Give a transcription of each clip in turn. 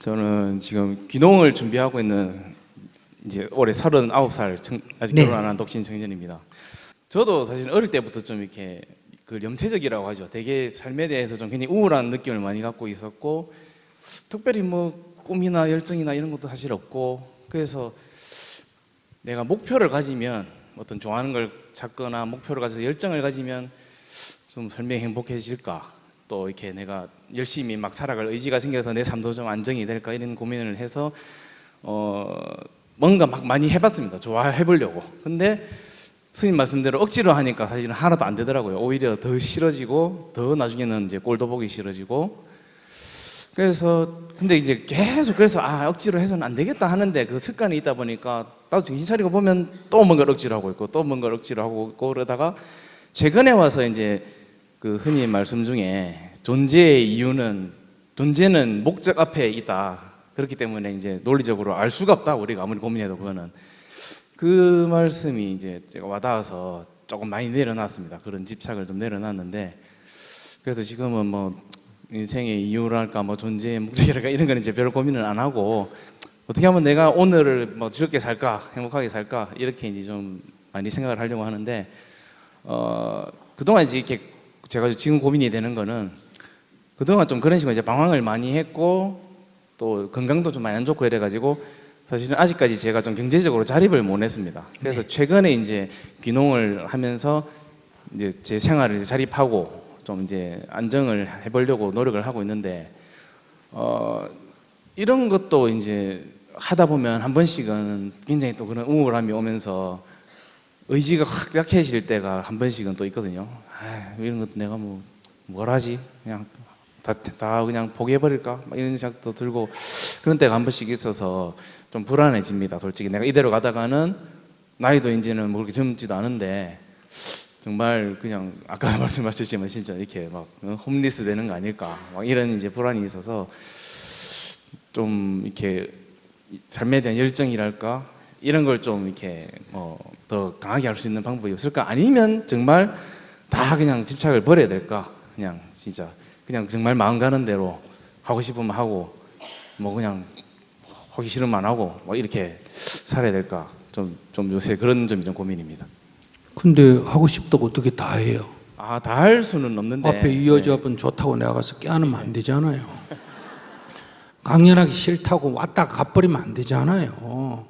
저는 지금 귀농을 준비하고 있는 이제 올해 39살 아직 네. 결혼 안 한 독신 청년입니다. 저도 사실 어릴 때부터 좀 이렇게 그 염세적이라고 하죠. 되게 삶에 대해서 좀 굉장히 우울한 느낌을 많이 갖고 있었고, 특별히 뭐 꿈이나 열정이나 이런 것도 사실 없고, 그래서 내가 목표를 가지면 어떤 좋아하는 걸 찾거나 목표를 가져서 열정을 가지면 좀 삶이 행복해질까, 또 이렇게 내가 열심히 막 살아갈 의지가 생겨서 내 삶도 좀 안정이 될까, 이런 고민을 해서 뭔가 막 많이 해봤습니다. 좋아해보려고. 근데 스님 말씀대로 억지로 하니까 사실은 하나도 안 되더라고요. 오히려 더 싫어지고, 더 나중에는 이제 꼴도 보기 싫어지고. 그래서 근데 이제 계속 그래서 억지로 해서는 안 되겠다 하는데, 그 습관이 있다 보니까 나도 정신 차리고 보면 또 뭔가를 억지로 하고 있고, 또 뭔가를 억지로 하고 있고, 그러다가 최근에 와서 이제 그 흔히 말씀 중에 존재의 이유는, 존재는 목적 앞에 있다, 그렇기 때문에 이제 논리적으로 알 수가 없다, 우리가 아무리 고민해도. 그거는 그 말씀이 이제 제가 와닿아서 조금 많이 내려놨습니다. 그런 집착을 좀 내려놨는데, 그래서 지금은 뭐 인생의 이유랄까, 뭐 존재의 목적이랄까, 이런 거는 이제 별 고민을 안 하고, 어떻게 하면 내가 오늘을 뭐 즐겁게 살까, 행복하게 살까, 이렇게 이제 좀 많이 생각을 하려고 하는데, 그동안 이제 이렇게 제가 지금 고민이 되는 거는, 그동안 좀 그런 식으로 이제 방황을 많이 했고, 또 건강도 좀 많이 안 좋고 이래가지고 사실은 아직까지 제가 좀 경제적으로 자립을 못 했습니다. 그래서 네. 최근에 이제 귀농을 하면서 이제 제 생활을 이제 자립하고 좀 이제 안정을 해보려고 노력을 하고 있는데, 이런 것도 이제 하다 보면 한 번씩은 굉장히 또 그런 우울함이 오면서 의지가 확 약해질 때가 한 번씩은 또 있거든요. 이런 것도 내가 뭘 하지? 그냥 다 그냥 포기해버릴까? 막 이런 생각도 들고, 그런 때가 한 번씩 있어서 좀 불안해집니다. 솔직히 내가 이대로 가다가는 나이도 이제는 뭐 그렇게 젊지도 않은데 정말 그냥 아까 말씀하셨지만 진짜 이렇게 막 홈리스 되는 거 아닐까, 막 이런 이제 불안이 있어서 좀 이렇게 삶에 대한 열정이랄까, 이런 걸 좀 이렇게 더 강하게 할 수 있는 방법이 없을까? 아니면 정말 다 그냥 집착을 버려야 될까? 그냥 진짜 그냥 정말 마음 가는 대로 하고 싶으면 하고, 뭐 그냥 하기 싫으면 안 하고, 뭐 이렇게 살아야 될까? 좀 요새 그런 점이 좀 고민입니다. 근데 하고 싶다고 어떻게 다 해요? 다 할 수는 없는데, 앞에 이 여자분 좋다고 내가 가서 껴안으면 안 되잖아요. 강연하기 싫다고 왔다 가버리면 안 되잖아요.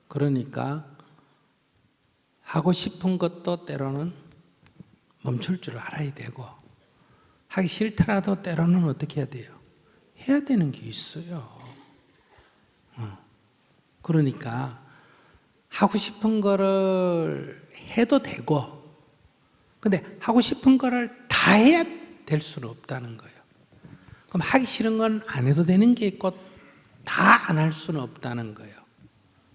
그러니까 하고 싶은 것도 때로는 멈출 줄 알아야 되고, 하기 싫더라도 때로는 어떻게 해야 돼요? 해야 되는 게 있어요. 그러니까 하고 싶은 거를 해도 되고, 근데 하고 싶은 거를 다 해야 될 수는 없다는 거예요. 그럼 하기 싫은 건 안 해도 되는 게 있고, 다 안 할 수는 없다는 거예요.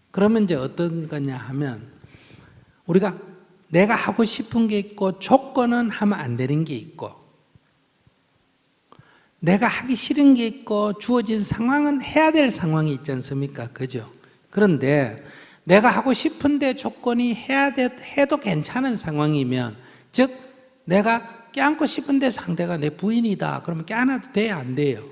그러면 이제 어떤 거냐 하면, 우리가 내가 하고 싶은 게 있고 조건은 하면 안 되는 게 있고, 내가 하기 싫은 게 있고 주어진 상황은 해야 될 상황이 있지 않습니까? 그죠? 그런데 내가 하고 싶은데 조건이 해도 괜찮은 상황이면, 즉 내가 껴안고 싶은데 상대가 내 부인이다, 그러면 껴안아도 돼요, 안 돼요?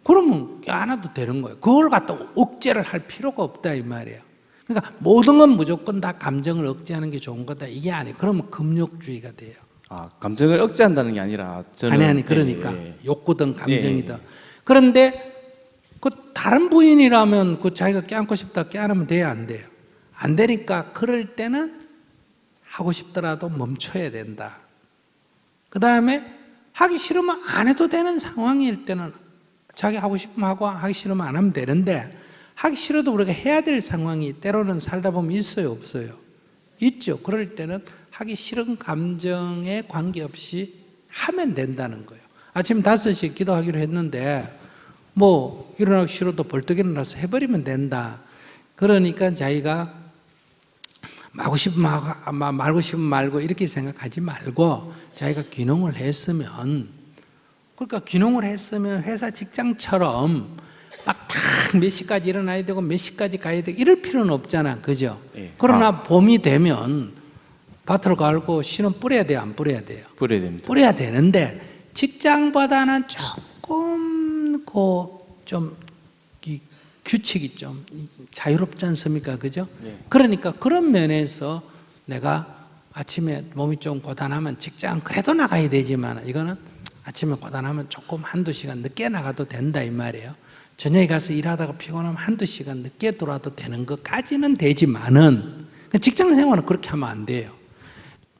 그러면 껴안아도 되는 거예요. 그걸 갖다 억제를 할 필요가 없다, 이 말이에요. 그러니까 모든 건 무조건 다 감정을 억제하는 게 좋은 거다, 이게 아니에요. 그러면 금욕주의가 돼요. 감정을 억제한다는 게 아니라 저는 아니 그러니까 욕구든 감정이든. 예. 그런데 그 다른 부인이라면 그 자기가 껴안고 싶다 껴안으면 돼요, 안 돼요? 안 되니까 그럴 때는 하고 싶더라도 멈춰야 된다. 그 다음에 하기 싫으면 안 해도 되는 상황일 때는 자기 하고 싶으면 하고 하기 싫으면 안 하면 되는데, 하기 싫어도 우리가 해야 될 상황이 때로는 살다 보면 있어요, 없어요? 있죠. 그럴 때는 하기 싫은 감정에 관계없이 하면 된다는 거예요. 아침 5시에 기도하기로 했는데 뭐 일어나기 싫어도 벌떡 일어나서 해버리면 된다. 그러니까 자기가 하고 싶으면 하고 말고 싶으면 말고 이렇게 생각하지 말고, 자기가 귀농을 했으면, 그러니까 귀농을 했으면 회사 직장처럼 막 몇 시까지 일어나야 되고 몇 시까지 가야 되고 이럴 필요는 없잖아, 그죠? 예. 그러나 봄이 되면 밭을 갈고 씨는 뿌려야 돼요, 안 뿌려야 돼요? 뿌려야 됩니다. 뿌려야 되는데 직장보다는 조금 좀 규칙이 좀 자유롭지 않습니까? 그죠? 예. 그러니까 그런 면에서 내가 아침에 몸이 좀 고단하면 직장 그래도 나가야 되지만 이거는 아침에 고단하면 조금 한두 시간 늦게 나가도 된다 이 말이에요. 저녁에 가서 일하다가 피곤하면 한두 시간 늦게 돌아도 되는 것까지는 되지만은 직장 생활은 그렇게 하면 안 돼요.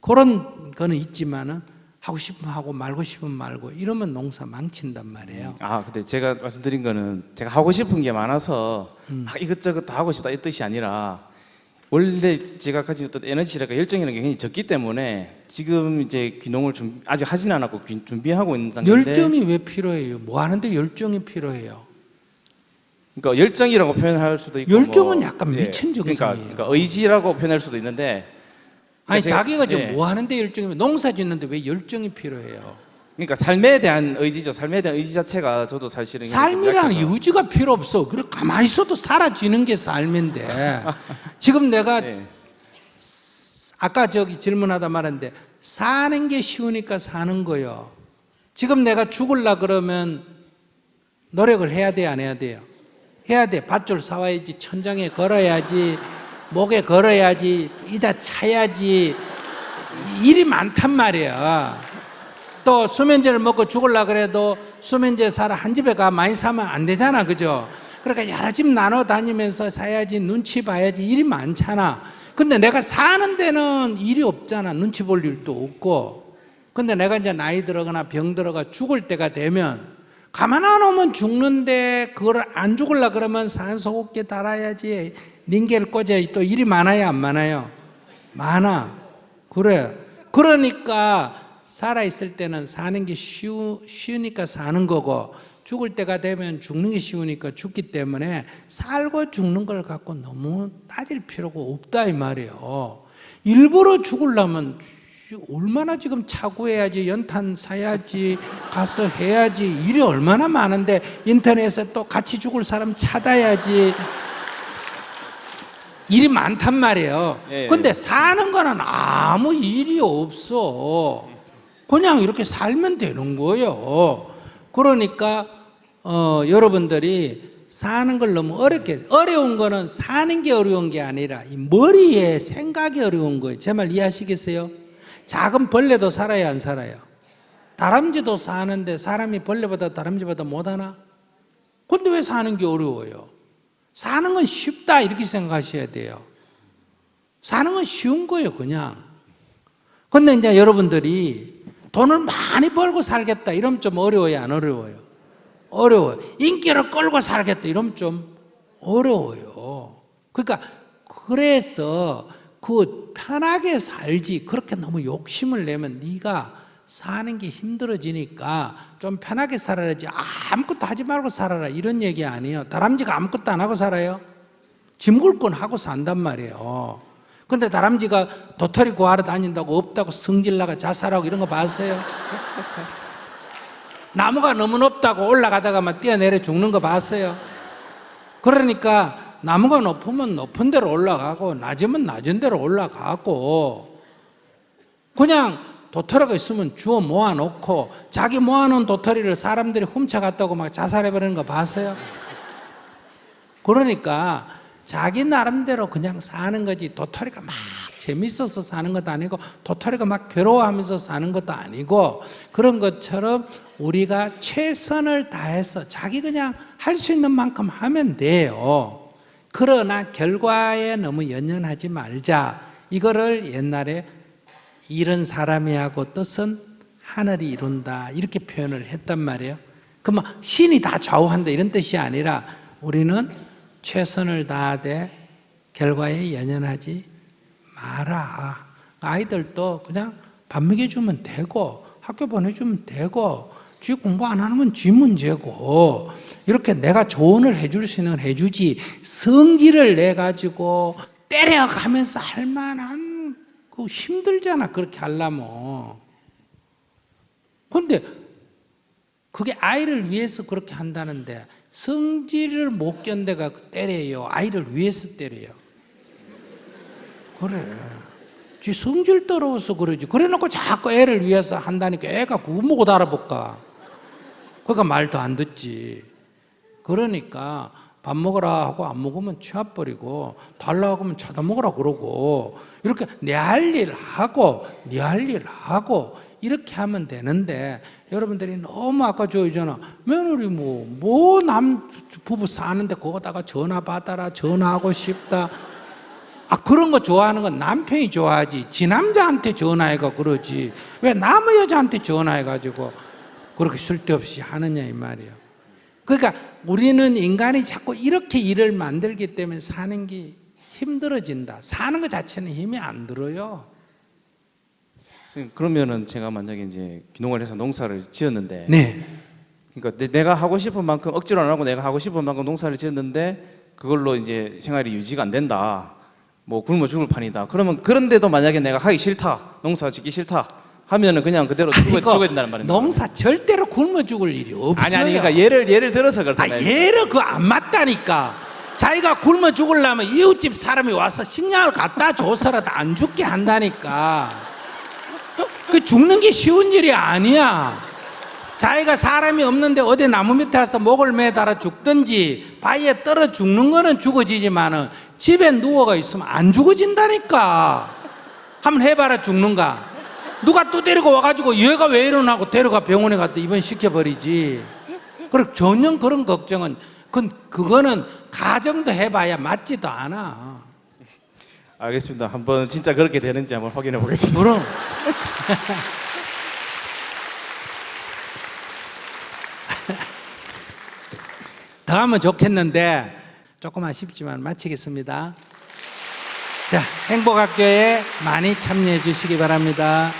그런 거는 있지만은 하고 싶으면 하고 말고 싶으면 말고 이러면 농사 망친단 말이에요. 아, 근데 제가 말씀드린 거는 제가 하고 싶은 게 많아서 막 이것저것 다 하고 싶다 이 뜻이 아니라 원래 제가 가지고 있던 에너지랄까 열정이라는 게 굉장히 적기 때문에 지금 이제 귀농을 아직 하진 않았고 준비하고 있는 단계인데 열정이 왜 필요해요? 뭐 하는데 열정이 필요해요? 그러니까 열정이라고 표현할 수도 있고 열정은 뭐, 약간 미친 정성이에요. 그러니까 의지라고 표현할 수도 있는데 아니 제가- 자기가 지금 예. 뭐 하는데 열정이 농사 짓는데 왜 열정이 필요해요? 그러니까 삶에 대한 의지죠. 삶에 대한 의지 자체가 저도 사실은 삶이라는 좀 약해서- 의지가 필요 없어. 그래 가만히 있어도 사라지는 게 삶인데 지금 내가 네. 아까 저기 질문하다 말했는데 사는 게 쉬우니까 사는 거요. 지금 내가 죽을라 그러면 노력을 해야 돼, 안 해야 돼요? 해야 돼. 밧줄 사와야지, 천장에 걸어야지, 목에 걸어야지, 의자 차야지. 일이 많단 말이야. 또 수면제를 먹고 죽을라 그래도 수면제 사러 한 집에 가 많이 사면 안 되잖아, 그죠? 그러니까 여러 집 나눠 다니면서 사야지, 눈치 봐야지, 일이 많잖아. 근데 내가 사는 데는 일이 없잖아. 눈치 볼 일도 없고. 근데 내가 이제 나이 들어거나 병 들어가 죽을 때가 되면 가만 안 오면 죽는데 그걸 안 죽을라 그러면 산소호흡기 달아야지, 닌겔 꽂아야지. 또 일이 많아요, 안 많아요? 많아. 그래. 그러니까 살아있을 때는 사는 게 쉬우니까 사는 거고 죽을 때가 되면 죽는 게 쉬우니까 죽기 때문에 살고 죽는 걸 갖고 너무 따질 필요가 없다 이 말이에요. 일부러 죽으려면 얼마나 지금 차구해야지, 연탄 사야지, 가서 해야지, 일이 얼마나 많은데 인터넷에 또 같이 죽을 사람 찾아야지. 일이 많단 말이에요. 예, 예. 근데 사는 거는 아무 일이 없어. 그냥 이렇게 살면 되는 거예요. 그러니까 여러분들이 사는 걸 너무 어려운 거는 사는 게 어려운 게 아니라 이 머리에 생각이 어려운 거예요. 제 말 이해하시겠어요? 작은 벌레도 살아야 안 살아요? 다람쥐도 사는데 사람이 벌레보다 다람쥐보다 못하나? 근데 왜 사는 게 어려워요? 사는 건 쉽다 이렇게 생각하셔야 돼요. 사는 건 쉬운 거예요, 그냥. 근데 이제 여러분들이 돈을 많이 벌고 살겠다 이러면 좀 어려워요, 안 어려워요? 어려워요. 인기를 끌고 살겠다 이러면 좀 어려워요. 그러니까 그래서 그 편하게 살지 그렇게 너무 욕심을 내면 네가 사는 게 힘들어지니까 좀 편하게 살아야지 아무것도 하지 말고 살아라 이런 얘기 아니에요. 다람쥐가 아무것도 안 하고 살아요? 짐굴건 하고 산단 말이에요. 근데 다람쥐가 도토리 구하러 다닌다고 없다고 성질나가 자살하고 이런 거 봤어요? 나무가 너무 높다고 올라가다가 막 뛰어내려 죽는 거 봤어요? 그러니까 나무가 높으면 높은 데로 올라가고 낮으면 낮은 데로 올라가고 그냥 도토리가 있으면 주워 모아놓고 자기 모아놓은 도토리를 사람들이 훔쳐갔다고 막 자살해버리는 거 봤어요? 그러니까 자기 나름대로 그냥 사는 거지 도토리가 막 재밌어서 사는 것도 아니고 도토리가 막 괴로워하면서 사는 것도 아니고 그런 것처럼 우리가 최선을 다해서 자기 그냥 할 수 있는 만큼 하면 돼요. 그러나 결과에 너무 연연하지 말자. 이거를 옛날에 이런 사람이 하고 뜻은 하늘이 이룬다 이렇게 표현을 했단 말이에요. 그러면 신이 다 좌우한다 이런 뜻이 아니라 우리는 최선을 다하되 결과에 연연하지 마라. 아이들도 그냥 밥 먹여주면 되고 학교 보내주면 되고 쥐 공부 안 하는 건 쥐 문제고 이렇게 내가 조언을 해줄 수 있는 건 해주지 성질을 내가지고 때려가면서 할 만한 그 힘들잖아 그렇게 하려면. 그런데 그게 아이를 위해서 그렇게 한다는데 성질을 못 견뎌가 때려요. 아이를 위해서 때려요. 그래. 지 성질 떨어서 그러지. 그래 놓고 자꾸 애를 위해서 한다니까 애가 그거 못 알아볼까. 그러니까 말도 안 듣지. 그러니까 밥 먹어라 하고 안 먹으면 치워버리고 달라고 하면 쳐다먹으라 그러고 이렇게 내 할 일 하고 네 할 일 하고 이렇게 하면 되는데 여러분들이 너무 아까 저 있잖아 며느리 뭐 남 부부 사는데 그거다가 전화 받아라 전화하고 싶다 그런 거 좋아하는 건 남편이 좋아하지 지 남자한테 전화해가 그러지 왜 남의 여자한테 전화해가지고 그렇게 쓸데없이 하느냐 이 말이에요. 그러니까 우리는 인간이 자꾸 이렇게 일을 만들기 때문에 사는 게 힘들어진다. 사는 것 자체는 힘이 안 들어요. 그러면은 제가 만약에 이제 귀농을 해서 농사를 지었는데, 네. 그러니까 내가 하고 싶은 만큼 억지로 안 하고 내가 하고 싶은 만큼 농사를 지었는데 그걸로 이제 생활이 유지가 안 된다. 뭐 굶어 죽을 판이다. 그러면 그런데도 만약에 내가 하기 싫다, 농사 짓기 싫다 하면은 그냥 그대로 죽어야 된다는 말입니다. 농사 절대로 굶어 죽을 일이 없어요. 아니 그러니까 예를 들어서 그렇잖아요. 예를 그거 안 맞다니까. 자기가 굶어 죽으려면 이웃집 사람이 와서 식량을 갖다 줘서라도 안 죽게 한다니까. 그 죽는 게 쉬운 일이 아니야. 자기가 사람이 없는데 어디 나무 밑에 와서 목을 매달아 죽든지 바위에 떨어 죽는 거는 죽어지지만은 집에 누워가 있으면 안 죽어진다니까. 한번 해봐라 죽는가. 누가 또 데리고 와가지고 얘가 왜 이러나고 데려가 병원에 갔다 입원시켜버리지. 그리고 전혀 그런 걱정은 그거는 가정도 해봐야 맞지도 않아. 알겠습니다. 한번 진짜 그렇게 되는지 한번 확인해 보겠습니다. 그럼. 더 하면 좋겠는데 조금 아쉽지만 마치겠습니다. 자, 행복학교에 많이 참여해 주시기 바랍니다.